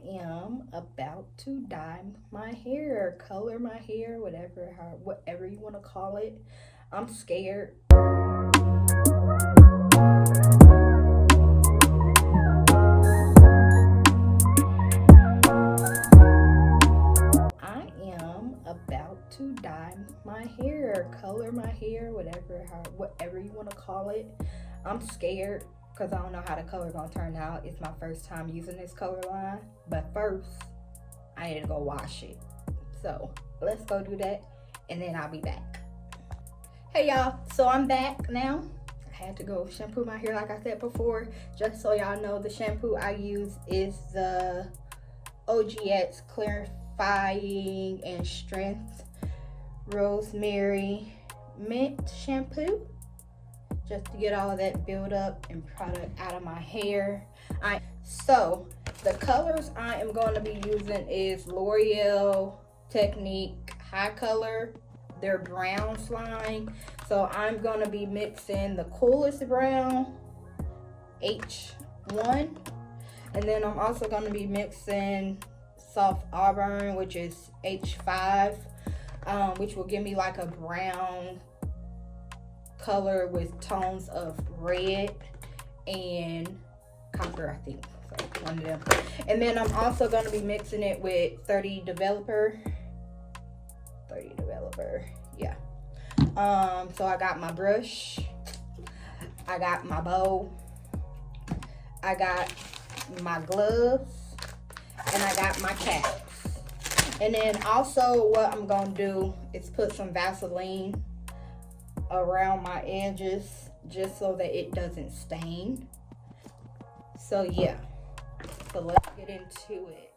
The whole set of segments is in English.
am about to dye my hair, color my hair, whatever you want to call it. I'm scared. I am about to dye my hair, color my hair, whatever you want to call it. I'm scared because I don't know how the color gonna turn out. It's my first time using this color line, but first I need to go wash it. So let's go do that and then I'll be back. Hey y'all, so I'm back now. I had to go shampoo my hair like I said before. Just so y'all know, the shampoo I use is the OGX Clarifying and Strength Rosemary Mint Shampoo, just to get all of that buildup and product out of my hair. So the colors I am going to be using is L'Oreal HiColor. They're brown slime. So I'm going to be mixing the coolest brown, H1, and then I'm also going to be mixing soft auburn, which is H5, which will give me like a brown color with tones of red and copper, I think. So one of them. And then I'm also going to be mixing it with 30 Developer. Yeah. So I got my brush, I got my bow, I got my gloves, and I got my caps. And then also what I'm gonna do is put some Vaseline around my edges just so that it doesn't stain. So yeah, so let's get into it.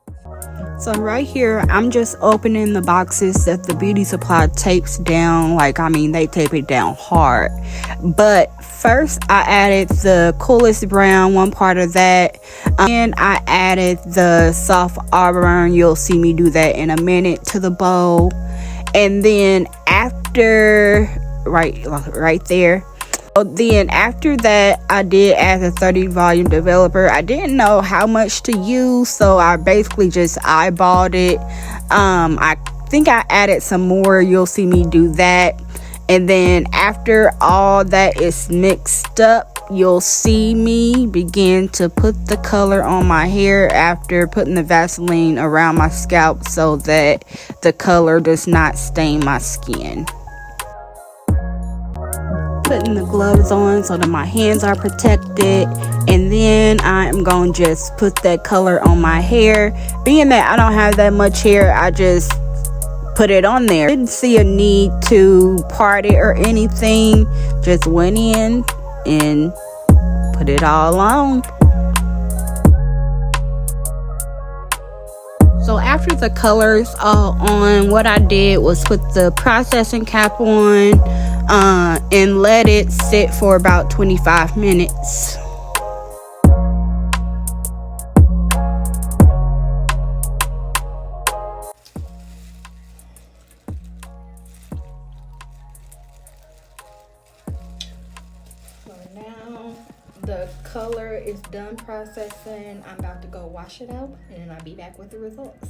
So right here, I'm just opening the boxes that the beauty supply tapes down. They tape it down hard. But first, I added the coolest brown, one part of that. And I added the soft auburn. You'll see me do that in a minute to the bowl. And then after, right there. Then after that, I did add the 30 volume developer. I didn't know how much to use, so I basically just eyeballed it. I think I added some more. You'll see me do that. And then after all that is mixed up, you'll see me begin to put the color on my hair after putting the Vaseline around my scalp so that the color does not stain my skin. Putting the gloves on so that my hands are protected, and then I am going to just put that color on my hair. Being that I don't have that much hair, I just put it on there. Didn't see a need to part it or anything, just went in and put it all on. So after the colors all on, what I did was put the processing cap on and let it sit for about 25 minutes. So now the color is done processing. I'm about to go wash it out and then I'll be back with the results.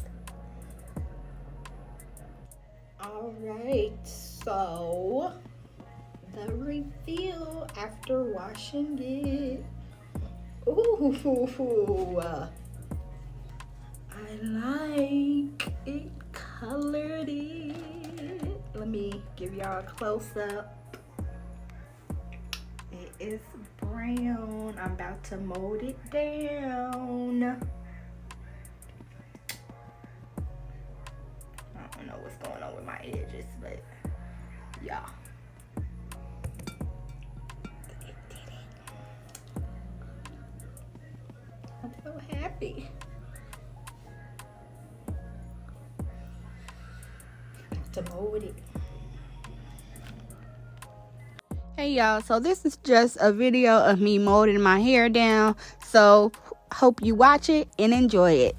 All right, so the reveal after washing it. Ooh, I like it colored it. Let me give y'all a close up. It is brown. I'm about to mold it down. I don't know what's going on with my edges, but yeah. I'm so happy. To mold it. Hey y'all, so this is just a video of me molding my hair down. So hope you watch it and enjoy it.